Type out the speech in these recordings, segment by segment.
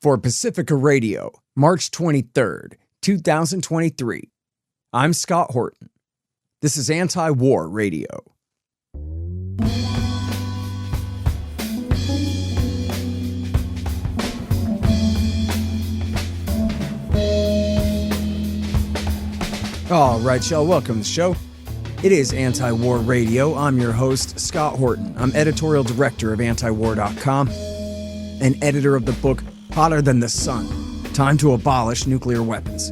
For Pacifica Radio, March 23rd, 2023. I'm Scott Horton. This is Antiwar Radio. All right, y'all, welcome to the show. It is Anti-War Radio. I'm your host, Scott Horton. I'm editorial director of Antiwar.com and editor of the book Hotter Than the Sun, Time to Abolish Nuclear Weapons.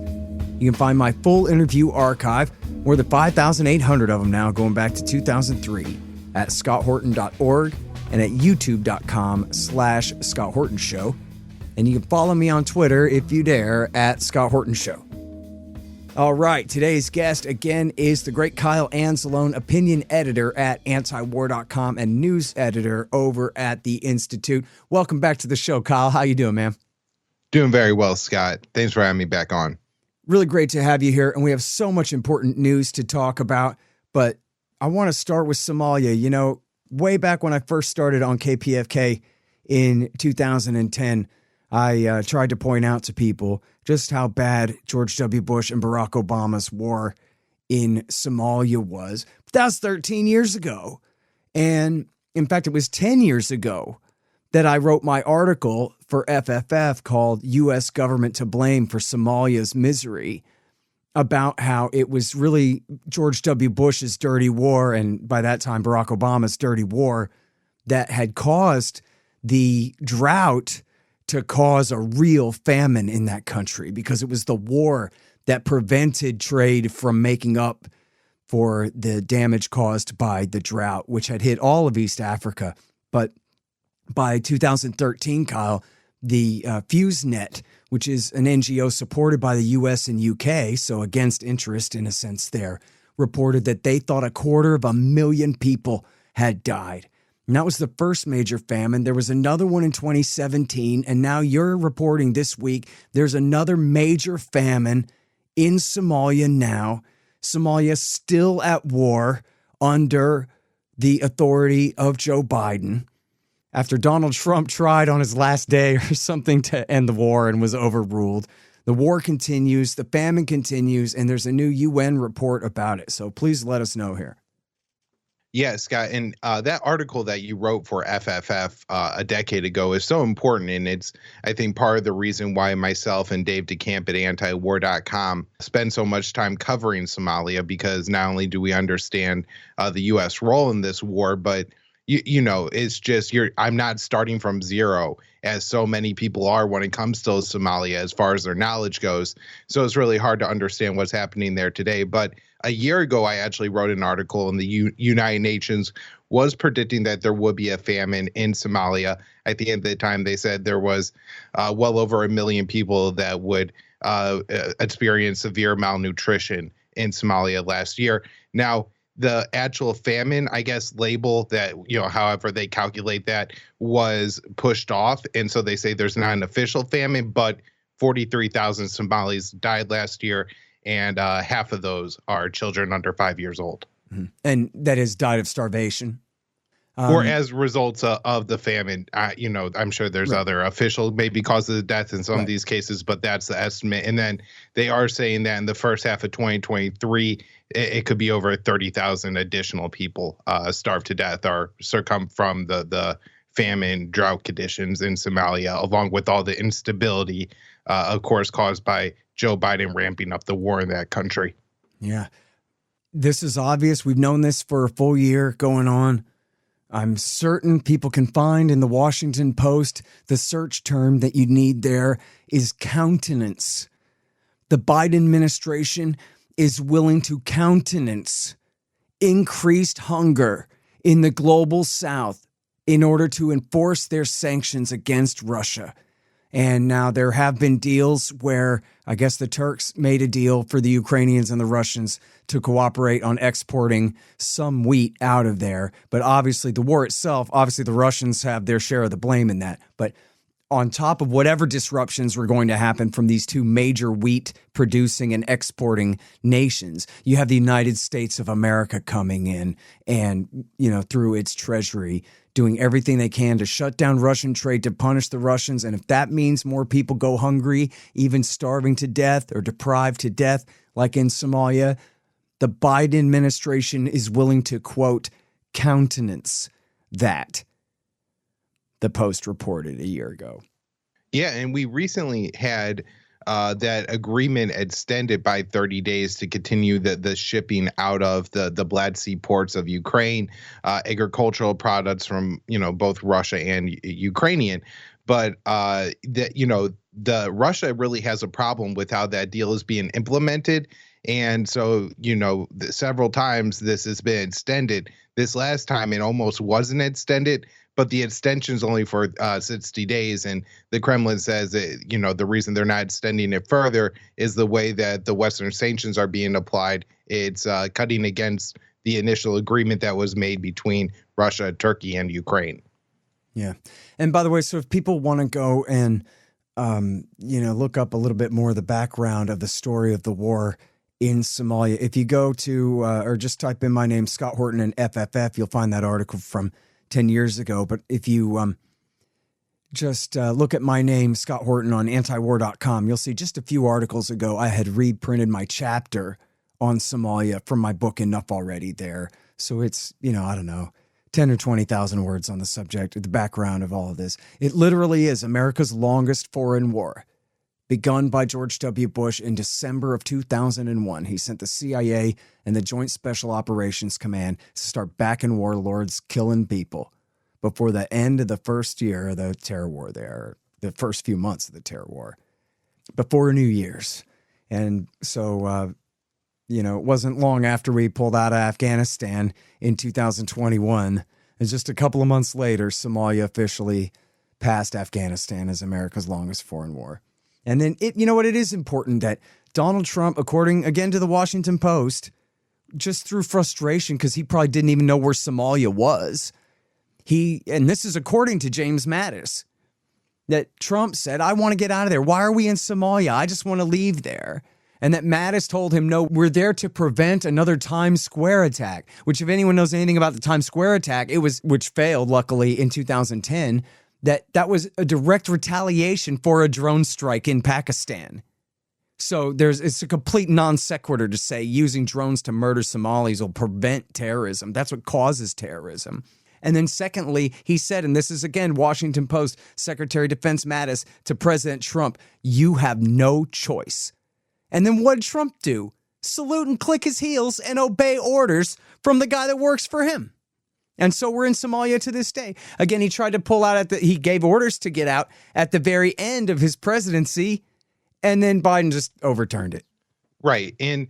You can find my full interview archive, more than 5,800 of them now going back to 2003, at scotthorton.org and at youtube.com/Scott Horton Show. And you can follow me on Twitter, if you dare, at Scott Horton Show. All right, today's guest, again, is the great Kyle Anzalone, opinion editor at Antiwar.com and news editor over at The Institute. Welcome back to the show, Kyle. How you doing, man? Doing very well, Scott. Thanks for having me back on. Really great to have you here, and we have so much important news to talk about, but I want to start with Somalia. You know, way back when I first started on KPFK in 2010, I tried to point out to people just how bad George W. Bush and Barack Obama's war in Somalia was. But that was 13 years ago. And in fact, it was 10 years ago that I wrote my article for FFF called U.S. Government to Blame for Somalia's Misery, about how it was really George W. Bush's dirty war, and by that time Barack Obama's dirty war, that had caused the drought to cause a real famine in that country, because it was the war that prevented trade from making up for the damage caused by the drought, which had hit all of East Africa. But by 2013, Kyle, the FuseNet, which is an NGO supported by the U.S. and U.K., so against interest in a sense there, reported that they thought 250,000 people had died. And that was the first major famine. There was another one in 2017, and now you're reporting this week there's another major famine in Somalia now. Somalia still at war under the authority of Joe Biden, after Donald Trump tried on his last day or something to end the war and was overruled. The war continues, the famine continues, and there's a new UN report about it. So please let us know here. Yeah, Scott, and that article that you wrote for FFF a decade ago is so important, and it's, I think, part of the reason why myself and Dave DeCamp at Antiwar.com spend so much time covering Somalia, because not only do we understand the U.S. role in this war, but you know, it's just I'm not starting from zero, as so many people are when it comes to Somalia as far as their knowledge goes. So it's really hard to understand what's happening there today. But a year ago, I actually wrote an article, and the United Nations was predicting that there would be a famine in Somalia. At the end of the time, they said there was well over 1 million people that would experience severe malnutrition in Somalia last year. Now, the actual famine, I guess, label that, you know, however they calculate that, was pushed off. And so they say there's not an official famine, but 43,000 Somalis died last year, and half of those are children under 5 years old. Mm-hmm. And that is died of starvation. Or as results of the famine. You know, I'm sure there's other official, maybe causes of death in some of these cases, but that's the estimate. And then they are saying that in the first half of 2023, it could be over 30,000 additional people starved to death or succumb from the famine drought conditions in Somalia, along with all the instability, of course, caused by Joe Biden ramping up the war in that country. Yeah. This is obvious. We've known this for a full year going on. I'm certain people can find in the Washington Post the search term that you need there is countenance. The Biden administration is willing to countenance increased hunger in the global South in order to enforce their sanctions against Russia. And now there have been deals where I guess the Turks made a deal for the Ukrainians and the Russians to cooperate on exporting some wheat out of there. But obviously the war itself, obviously the Russians have their share of the blame in that. But on top of whatever disruptions were going to happen from these two major wheat producing and exporting nations, you have the United States of America coming in and, through its treasury, doing everything they can to shut down Russian trade, to punish the Russians. And if that means more people go hungry, even starving to death or deprived to death, like in Somalia, the Biden administration is willing to, quote, countenance that, the Post reported a year ago. Yeah, and we recently had that agreement extended by 30 days to continue the shipping out of the Black Sea ports of Ukraine, agricultural products from, both Russia and Ukrainian. But the Russia really has a problem with how that deal is being implemented. And so, several times this has been extended. This last time it almost wasn't extended, but the extension's only for 60 days. And the Kremlin says that, the reason they're not extending it further is the way that the Western sanctions are being applied. It's cutting against the initial agreement that was made between Russia, Turkey, and Ukraine. Yeah. And by the way, so if people want to go and, look up a little bit more of the background of the story of the war in Somalia, if you go to or just type in my name, Scott Horton, and FFF, you'll find that article from 10 years ago. But if you just look at my name, Scott Horton, on Antiwar.com, you'll see just a few articles ago I had reprinted my chapter on Somalia from my book Enough Already there. So it's, 10 or 20,000 words on the subject, the background of all of this. It literally is America's longest foreign war, begun by George W. Bush in December of 2001. He sent the CIA and the Joint Special Operations Command to start backing warlords, killing people before the end of the first year of the terror war there, the first few months of the terror war, before New Year's. And so, it wasn't long after we pulled out of Afghanistan in 2021. And just a couple of months later, Somalia officially passed Afghanistan as America's longest foreign war. And then, it is important that Donald Trump, according, again, to the Washington Post, just through frustration, because he probably didn't even know where Somalia was, and this is according to James Mattis, that Trump said, I want to get out of there. Why are we in Somalia? I just want to leave there. And that Mattis told him, no, we're there to prevent another Times Square attack, which if anyone knows anything about the Times Square attack, which failed, luckily, in 2010, that was a direct retaliation for a drone strike in Pakistan. So it's a complete non sequitur to say using drones to murder Somalis will prevent terrorism. That's what causes terrorism. And then secondly, he said, and this is again Washington Post, Secretary of Defense Mattis to President Trump, you have no choice. And then what did Trump do? Salute and click his heels and obey orders from the guy that works for him. And so we're in Somalia to this day. Again, he tried to pull out he gave orders to get out at the very end of his presidency, and then Biden just overturned it. Right. And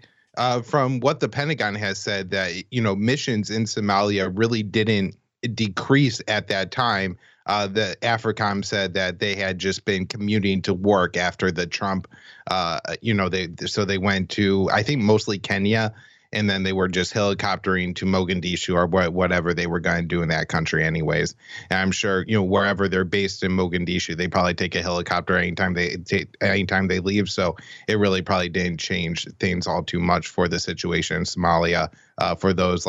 from what the Pentagon has said, that, missions in Somalia really didn't decrease at that time. The AFRICOM said that they had just been commuting to work after the Trump, they went to, I think, mostly Kenya, and then they were just helicoptering to Mogadishu or whatever they were going to do in that country anyways. And I'm sure, wherever they're based in Mogadishu, they probably take a helicopter anytime they leave. So it really probably didn't change things all too much for the situation in Somalia for those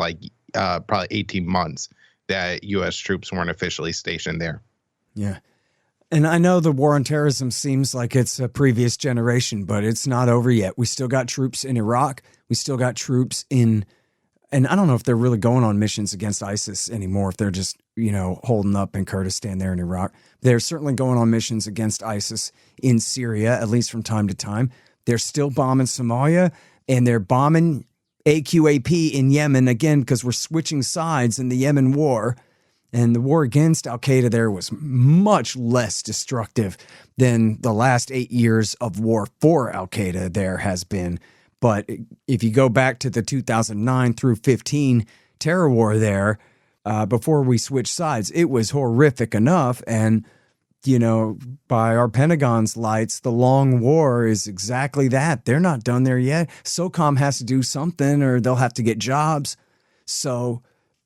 probably 18 months that U.S. troops weren't officially stationed there. Yeah. And I know the war on terrorism seems like it's a previous generation, but it's not over yet. We still got troops in Iraq. We still got troops and I don't know if they're really going on missions against ISIS anymore, if they're just, holding up in Kurdistan there in Iraq. They're certainly going on missions against ISIS in Syria, at least from time to time. They're still bombing Somalia, and they're bombing AQAP in Yemen, again, because we're switching sides in the Yemen war. And the war against al-Qaeda there was much less destructive than the last 8 years of war for al-Qaeda there has been. But if you go back to the 2009 through 15 terror war there, before we switched sides, it was horrific enough. And, by our Pentagon's lights, the long war is exactly that. They're not done there yet. SOCOM has to do something, or they'll have to get jobs. So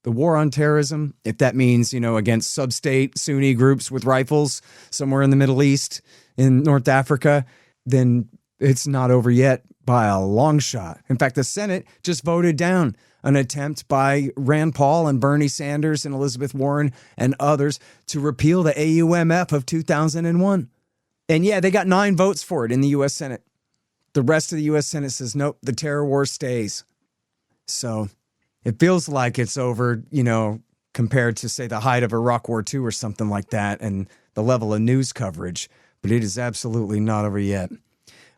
The war on terrorism, if that means, against sub-state Sunni groups with rifles somewhere in the Middle East, in North Africa, then it's not over yet by a long shot. In fact, the Senate just voted down an attempt by Rand Paul and Bernie Sanders and Elizabeth Warren and others to repeal the AUMF of 2001. And yeah, they got 9 votes for it in the U.S. Senate. The rest of the U.S. Senate says, nope, the terror war stays. So it feels like it's over, compared to, say, the height of Iraq War II or something like that and the level of news coverage. But it is absolutely not over yet.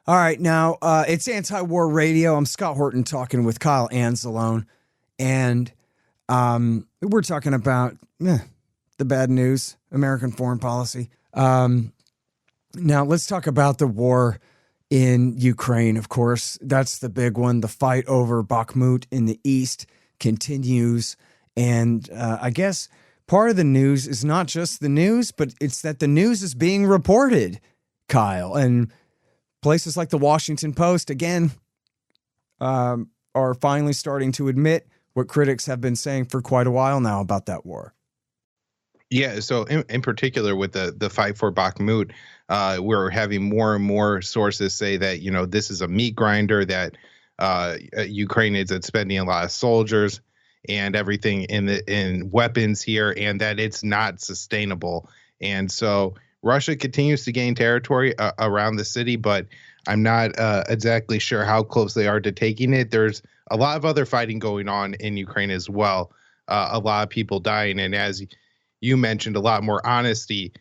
All right, now it's Antiwar Radio. I'm Scott Horton talking with Kyle Anzalone. And we're talking about the bad news, American foreign policy. Now let's talk about the war in Ukraine, of course. That's the big one. The fight over Bakhmut in the east continues. And I guess part of the news is not just the news, but it's that the news is being reported, Kyle. And places like the Washington Post, again, are finally starting to admit what critics have been saying for quite a while now about that war. Yeah, so in particular with the fight for Bakhmut, we're having more and more sources say that, this is a meat grinder, that Ukraine is expending a lot of soldiers and everything in weapons here, and that it's not sustainable. And so Russia continues to gain territory around the city, but I'm not exactly sure how close they are to taking it. There's a lot of other fighting going on in Ukraine as well. A lot of people dying, and as you mentioned, a lot more honesty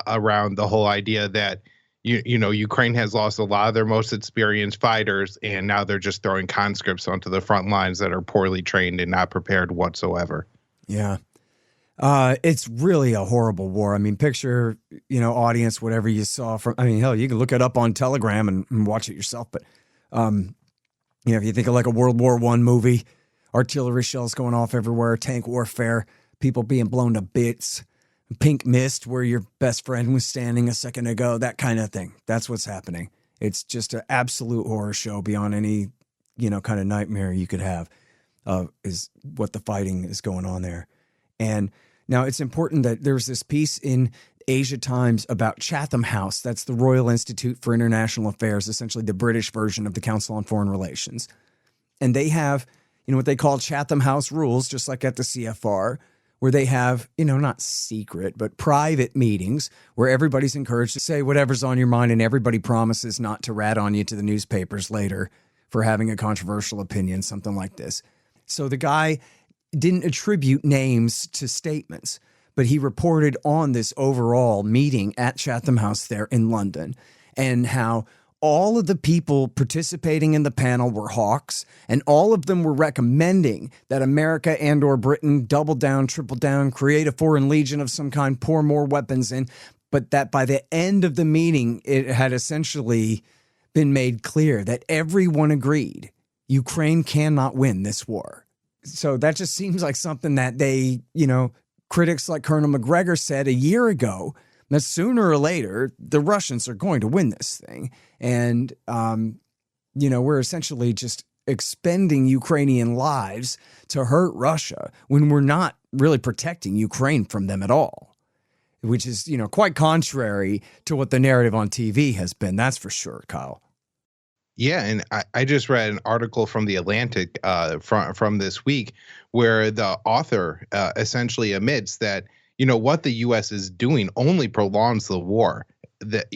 around the whole idea that Ukraine has lost a lot of their most experienced fighters, and now they're just throwing conscripts onto the front lines that are poorly trained and not prepared whatsoever. Yeah. It's really a horrible war. I mean, picture, audience, whatever you saw hell, you can look it up on Telegram and watch it yourself. But, if you think of like a World War I movie, artillery shells going off everywhere, tank warfare, people being blown to bits, pink mist where your best friend was standing a second ago, that kind of thing. That's what's happening. It's just an absolute horror show beyond any, kind of nightmare you could have, is what the fighting is going on there. And now it's important that there's this piece in Asia Times about Chatham House. That's the Royal Institute for International Affairs, essentially the British version of the Council on Foreign Relations. And they have, what they call Chatham House rules, just like at the CFR, where they have, not secret, but private meetings where everybody's encouraged to say whatever's on your mind, and everybody promises not to rat on you to the newspapers later for having a controversial opinion, something like this. So the guy didn't attribute names to statements, but he reported on this overall meeting at Chatham House there in London, and how all of the people participating in the panel were hawks, and all of them were recommending that America and or Britain double down, triple down, create a foreign legion of some kind, pour more weapons in, but that by the end of the meeting, it had essentially been made clear that everyone agreed Ukraine cannot win this war. So that just seems like something that they, critics like Colonel McGregor said a year ago, that sooner or later, the Russians are going to win this thing. And, we're essentially just expending Ukrainian lives to hurt Russia when we're not really protecting Ukraine from them at all, which is, quite contrary to what the narrative on TV has been. That's for sure, Kyle. Yeah, and I just read an article from The Atlantic from this week where the author essentially admits that, what the U.S. is doing only prolongs the war. That,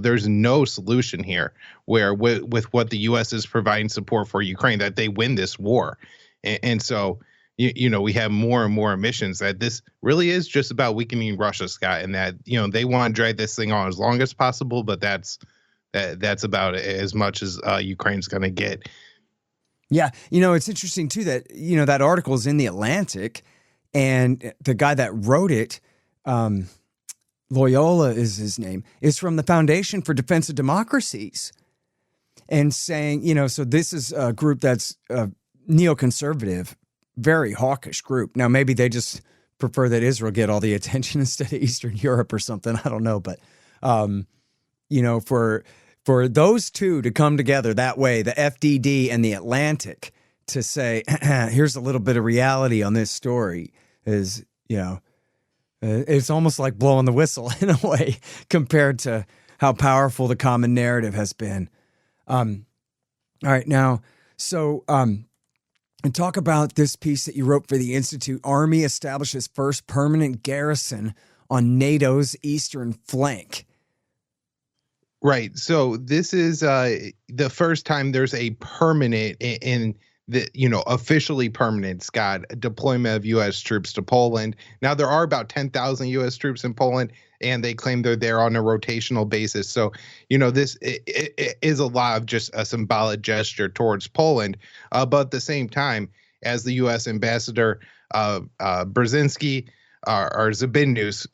there's no solution here where with what the U.S. is providing support for Ukraine, that they win this war. And so, we have more and more admissions that this really is just about weakening Russia, Scott, and that, they want to drag this thing on as long as possible, but that's about as much as Ukraine's going to get. Yeah. It's interesting, too, that, that article is in The Atlantic, and the guy that wrote it, Loyola is his name, is from the Foundation for Defense of Democracies, and saying, so this is a group that's neoconservative, very hawkish group. Now, maybe they just prefer that Israel get all the attention instead of Eastern Europe or something. I don't know. But, for those two to come together that way, the FDD and the Atlantic, to say, here's a little bit of reality on this story is, it's almost like blowing the whistle in a way compared to how powerful the common narrative has been. All right, now, so and talk about this piece that you wrote for the Institute. Army establishes first permanent garrison on NATO's eastern flank. Right. So this is the first time there's a permanent in the, officially permanent, Scott, deployment of U.S. troops to Poland. Now, there are about 10,000 U.S. troops in Poland, and they claim they're there on a rotational basis. So, this it is a lot of just a symbolic gesture towards Poland. But at the same time, as the U.S. ambassador Brzezinski, or Zabinus,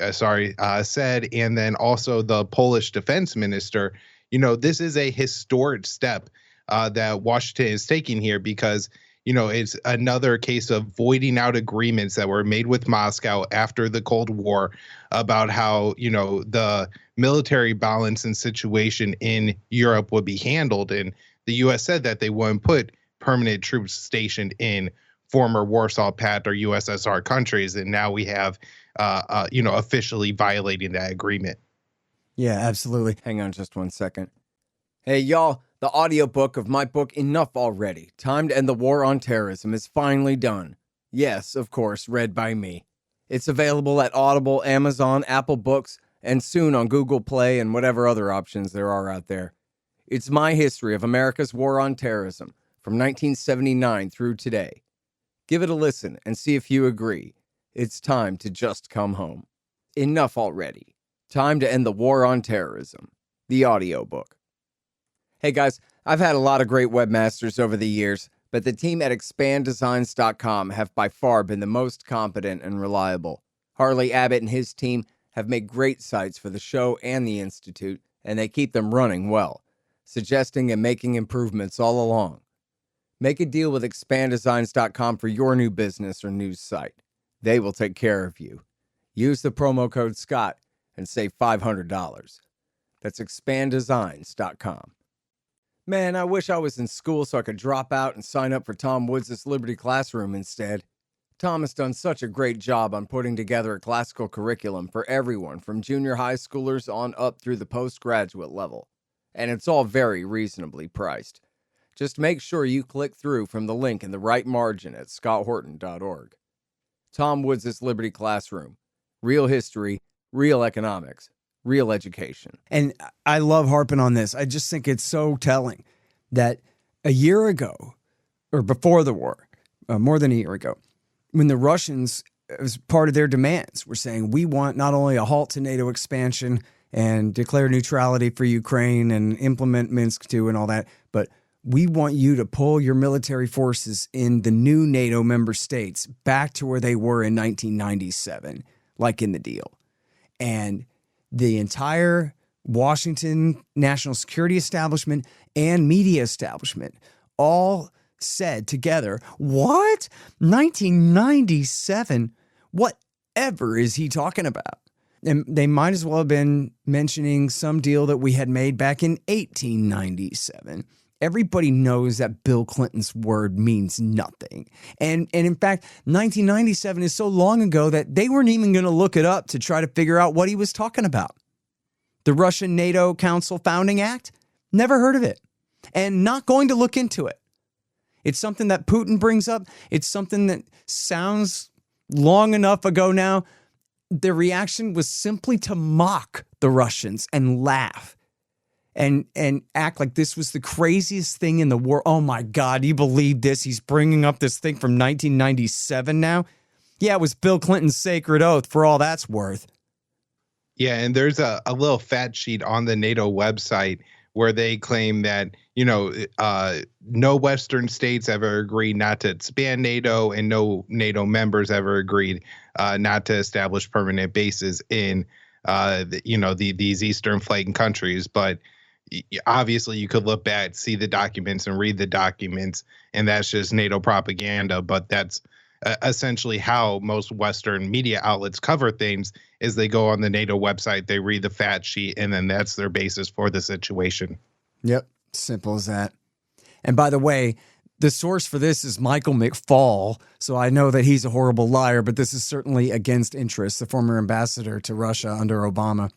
said, and then also the Polish defense minister, this is a historic step that Washington is taking here because, it's another case of voiding out agreements that were made with Moscow after the Cold War about how, the military balance and situation in Europe would be handled. And the U.S. said that they wouldn't put permanent troops stationed in former Warsaw Pact or USSR countries. And now we have, officially violating that agreement. Yeah, absolutely. Hang on just 1 second. Hey, y'all, the audiobook of my book, Enough Already, Time to End the War on Terrorism, is finally done. Yes, of course, read by me. It's available at Audible, Amazon, Apple Books, and soon on Google Play and whatever other options there are out there. It's my history of America's war on terrorism from 1979 through today. Give it a listen and see if you agree. It's time to just come home. Enough already. Time to End the War on Terrorism. The audiobook. Hey guys, I've had a lot of great webmasters over the years, but the team at expanddesigns.com have by far been the most competent and reliable. Harley Abbott and his team have made great sites for the show and the Institute, and they keep them running well, suggesting and making improvements all along. Make a deal with expanddesigns.com for your new business or news site. They will take care of you. Use the promo code SCOTT and save $500. That's expanddesigns.com. Man, I wish I was in school so I could drop out and sign up for Tom Woods' Liberty Classroom instead. Tom has done such a great job on putting together a classical curriculum for everyone from junior high schoolers on up through the postgraduate level. And it's all very reasonably priced. Just make sure you click through from the link in the right margin at scotthorton.org. Tom Woods' Liberty Classroom. Real history, real economics, real education. And I love harping on this. I just think it's so telling that a year ago, or before the war, more than a year ago, when the Russians, as part of their demands, were saying, we want not only a halt to NATO expansion and declare neutrality for Ukraine and implement Minsk II and all that, but we want you to pull your military forces in the new NATO member states back to where they were in 1997, like in the deal. And the entire Washington national security establishment and media establishment all said together, what? 1997? Whatever is he talking about? And they might as well have been mentioning some deal that we had made back in 1897. Everybody knows that Bill Clinton's word means nothing. And in fact, 1997 is so long ago that they weren't even going to look it up to try to figure out what he was talking about. The Russian NATO Council Founding Act? Never heard of it. And not going to look into it. It's something that Putin brings up. It's something that sounds long enough ago now. The reaction was simply to mock the Russians and laugh. And act like this was the craziest thing in the world. Oh, my God, you believe this? He's bringing up this thing from 1997 now? Yeah, it was Bill Clinton's sacred oath for all that's worth. Yeah, and there's a little fact sheet on the NATO website where they claim that, no Western states ever agreed not to expand NATO, and no NATO members ever agreed not to establish permanent bases in, these Eastern flanking countries. But obviously, you could look back, see the documents, and read the documents, and that's just NATO propaganda. But that's essentially how most Western media outlets cover things: is they go on the NATO website, they read the fact sheet, and then that's their basis for the situation. Yep, simple as that. And by the way, The source for this is Michael McFaul, so I know that he's a horrible liar, but this is certainly against interest, the former ambassador to Russia under Obama.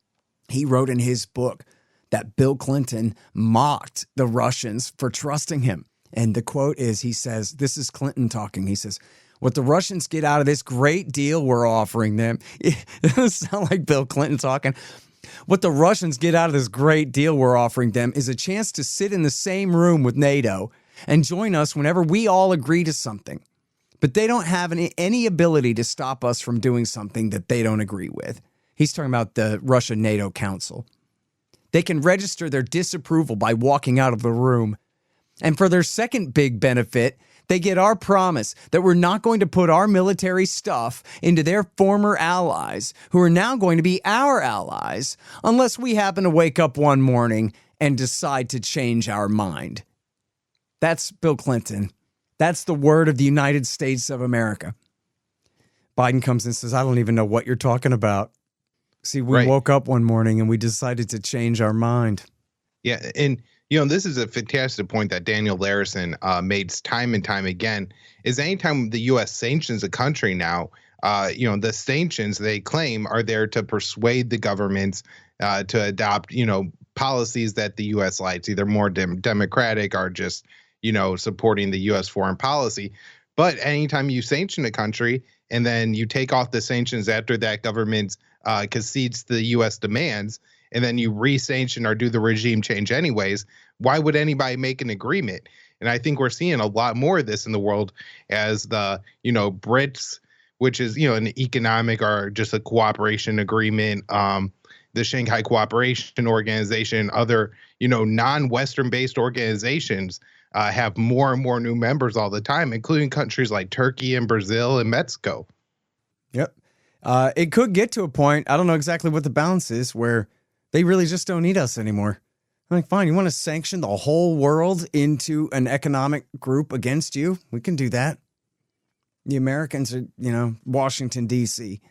He wrote in his book that Bill Clinton mocked the Russians for trusting him. And the quote is, he says, this is Clinton talking, he says, what the Russians get out of this great deal we're offering them, it doesn't sound like Bill Clinton talking. What the Russians get out of this great deal we're offering them is a chance to sit in the same room with NATO and join us whenever we all agree to something. But they don't have any ability to stop us from doing something that they don't agree with. He's talking about the Russia-NATO Council. They can register their disapproval by walking out of the room. And for their second big benefit, they get our promise that we're not going to put our military stuff into their former allies, who are now going to be our allies, unless we happen to wake up one morning and decide to change our mind. That's Bill Clinton. That's the word of the United States of America. Biden comes in and says, I don't even know what you're talking about. See, we woke up one morning and we decided to change our mind. Yeah, and this is a fantastic point that Daniel Larison made time and time again, is anytime the U.S. sanctions a country now, the sanctions they claim are there to persuade the governments to adopt, policies that the U.S. likes, either more democratic or just, supporting the U.S. foreign policy. But anytime you sanction a country and then you take off the sanctions after that government concedes to the U.S. demands, and then you re-sanction or do the regime change anyways, why would anybody make an agreement? And I think we're seeing a lot more of this in the world as the, BRICS, which is, an economic or just a cooperation agreement, the Shanghai Cooperation Organization, other, non-Western based organizations have more and more new members all the time, including countries like Turkey and Brazil and Mexico. Yep. It could get to a point, I don't know exactly what the balance is, where they really just don't need us anymore. I'm like, fine, you want to sanction the whole world into an economic group against you? We can do that. The Americans are, Washington, D.C.,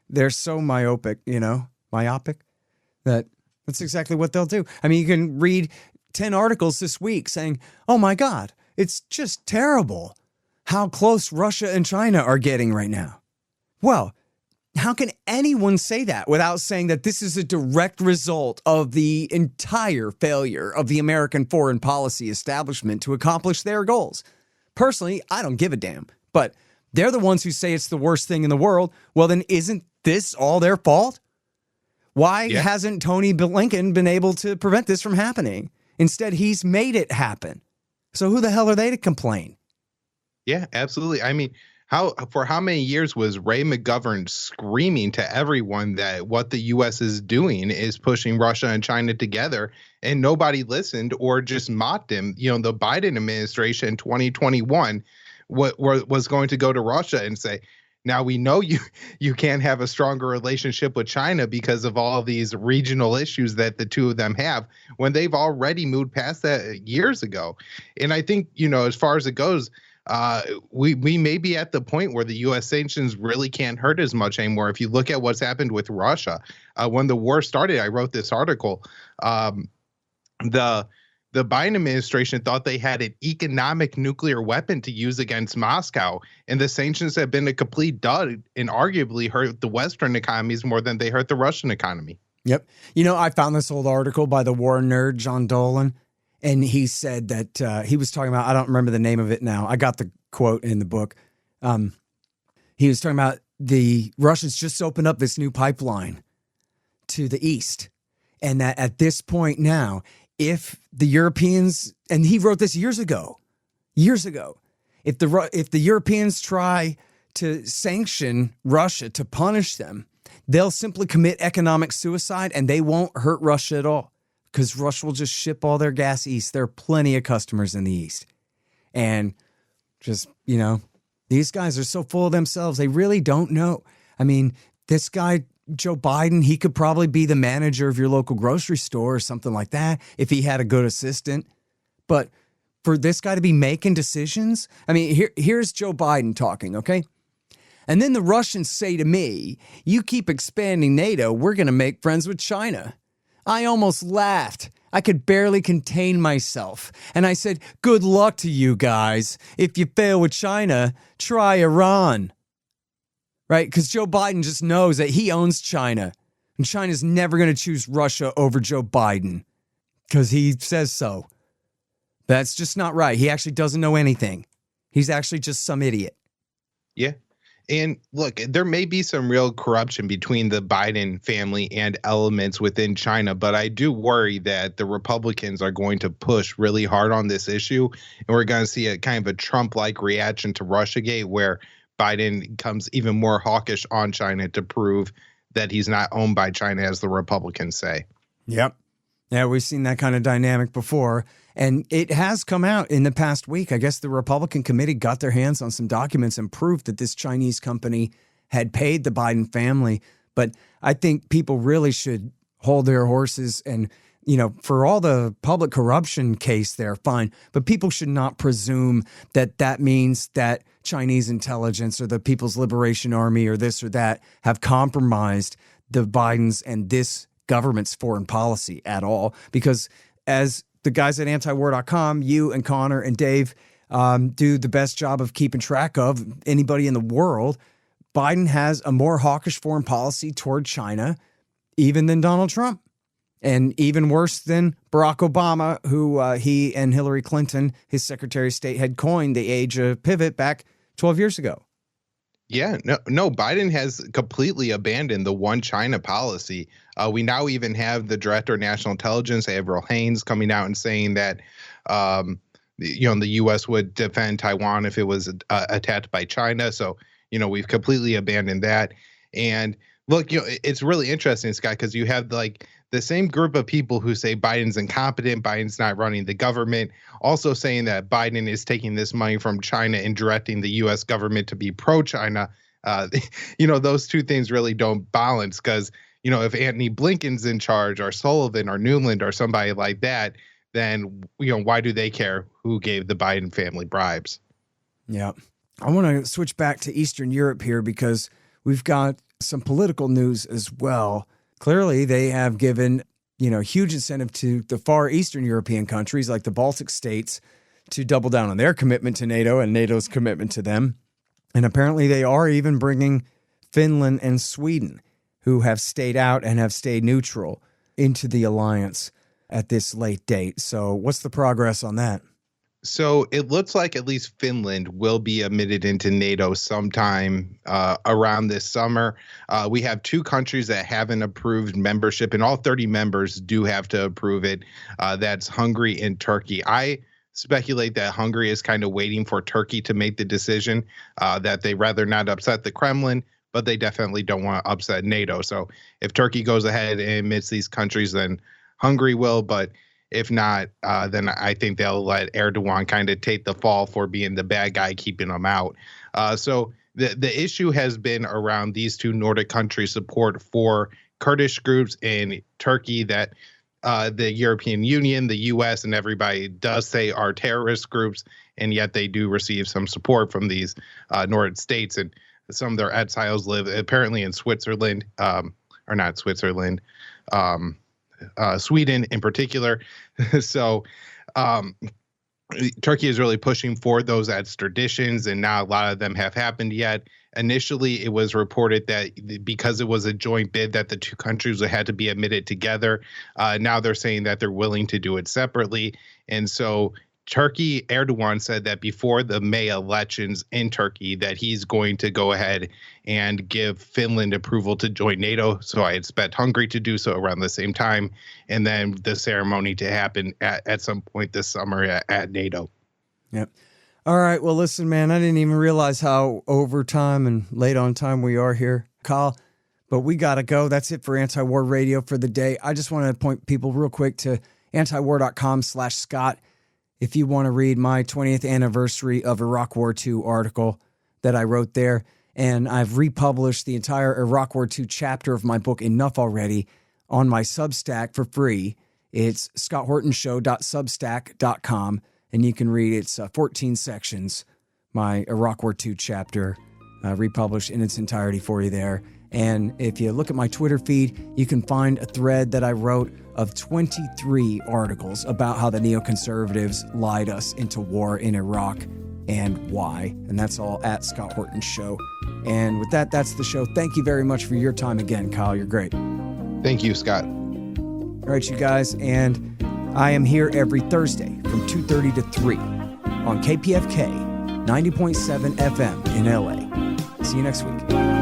they're so myopic, that that's exactly what they'll do. I mean, you can read 10 articles this week saying, oh my God, it's just terrible how close Russia and China are getting right now. Well, how can anyone say that without saying that this is a direct result of the entire failure of the American foreign policy establishment to accomplish their goals? Personally, I don't give a damn, but they're the ones who say it's the worst thing in the world. Well, then isn't this all their fault? Why hasn't Tony Blinken been able to prevent this from happening? Instead, he's made it happen. So who the hell are they to complain? Yeah, absolutely. I mean, for how many years was Ray McGovern screaming to everyone that what the U.S. is doing is pushing Russia and China together, and nobody listened or just mocked him? The Biden administration in 2021 was going to go to Russia and say, now we know you can't have a stronger relationship with China because of all these regional issues that the two of them have, when they've already moved past that years ago. And I think, as far as it goes, we may be at the point where the U.S. sanctions really can't hurt as much anymore. If you look at what's happened with Russia, when the war started, I wrote this article. The Biden administration thought they had an economic nuclear weapon to use against Moscow, and the sanctions have been a complete dud and arguably hurt the Western economies more than they hurt the Russian economy. Yep. I found this old article by the war nerd, John Dolan, and he said that he was talking about, I don't remember the name of it now. I got the quote in the book. He was talking about the Russians just opened up this new pipeline to the east, and that at this point now, if the Europeans, and he wrote this years ago, if the Europeans try to sanction Russia to punish them, they'll simply commit economic suicide and they won't hurt Russia at all because Russia will just ship all their gas east. There are plenty of customers in the east. And just, these guys are so full of themselves. They really don't know. I mean, this guy, Joe Biden, he could probably be the manager of your local grocery store or something like that if he had a good assistant. But for this guy to be making decisions, I mean, here's Joe Biden talking, okay? And then the Russians say to me, you keep expanding NATO, we're going to make friends with China. I almost laughed. I could barely contain myself. And I said, good luck to you guys. If you fail with China, try Iran. Right? Because Joe Biden just knows that he owns China. And China's never going to choose Russia over Joe Biden. Because he says so. That's just not right. He actually doesn't know anything. He's actually just some idiot. Yeah. And look, there may be some real corruption between the Biden family and elements within China, but I do worry that the Republicans are going to push really hard on this issue. And we're going to see a kind of a Trump-like reaction to Russiagate, where Biden comes even more hawkish on China to prove that he's not owned by China, as the Republicans say. Yep. Yeah, we've seen that kind of dynamic before. And it has come out in the past week. I guess the Republican committee got their hands on some documents and proved that this Chinese company had paid the Biden family. But I think people really should hold their horses and, you know, for all the public corruption case there, fine. But people should not presume that that means that Chinese intelligence or the People's Liberation Army or this or that have compromised the Bidens and this government's foreign policy at all. Because as the guys at Antiwar.com, you and Connor and Dave do the best job of keeping track of anybody in the world, Biden has a more hawkish foreign policy toward China even than Donald Trump. And even worse than Barack Obama, who he and Hillary Clinton, his Secretary of State, had coined the age of pivot back 12 years ago. Yeah, no, Biden has completely abandoned the one China policy. We now even have the Director of National Intelligence, Avril Haines, coming out and saying that, the U.S. would defend Taiwan if it was attacked by China. So, we've completely abandoned that. And look, it's really interesting, Scott, because you have like the same group of people who say Biden's incompetent, Biden's not running the government, also saying that Biden is taking this money from China and directing the U.S. government to be pro-China. Those two things really don't balance because, if Antony Blinken's in charge or Sullivan or Nuland or somebody like that, then, why do they care who gave the Biden family bribes? Yeah. I want to switch back to Eastern Europe here because we've got some political news as well. Clearly, they have given, huge incentive to the far Eastern European countries like the Baltic states to double down on their commitment to NATO and NATO's commitment to them. And apparently they are even bringing Finland and Sweden, who have stayed out and have stayed neutral, into the alliance at this late date. So what's the progress on that? So it looks like at least Finland will be admitted into NATO sometime around this summer. We have two countries that haven't approved membership, and all 30 members do have to approve it. That's Hungary and Turkey. I speculate that Hungary is kind of waiting for Turkey to make the decision, that they rather not upset the Kremlin, but they definitely don't want to upset NATO. So if Turkey goes ahead and admits these countries, then Hungary will, but if not, then I think they'll let Erdogan kind of take the fall for being the bad guy, keeping them out. So the issue has been around these two Nordic countries' support for Kurdish groups in Turkey that the European Union, the U.S., and everybody does say are terrorist groups, and yet they do receive some support from these Nordic states. And some of their exiles live apparently in Switzerland, or not Switzerland, Sweden in particular. So Turkey is really pushing for those extraditions, and not a lot of them have happened yet. Initially, it was reported that because it was a joint bid that the two countries had to be admitted together. Now they're saying that they're willing to do it separately. And so Turkey, Erdogan said that before the May elections in Turkey that he's going to go ahead and give Finland approval to join NATO. So I expect Hungary to do so around the same time, and then the ceremony to happen at some point this summer at NATO. Yep. All right. Well, listen, man, I didn't even realize how over time and late on time we are here, Kyle, but we got to go. That's it for Anti-War Radio for the day. I just want to point people real quick to antiwar.com/Scott. If you want to read my 20th anniversary of Iraq War II article that I wrote there, and I've republished the entire Iraq War II chapter of my book, Enough Already, on my Substack for free. It's scotthortonshow.substack.com, and you can read its 14 sections, my Iraq War II chapter, republished in its entirety for you there. And if you look at my Twitter feed, you can find a thread that I wrote of 23 articles about how the neoconservatives lied us into war in Iraq and why. And that's all at Scott Horton Show. And with that, that's the show. Thank you very much for your time again, Kyle. You're great. Thank you, Scott. All right, you guys. And I am here every Thursday from 2:30 to 3 on KPFK 90.7 FM in LA. See you next week.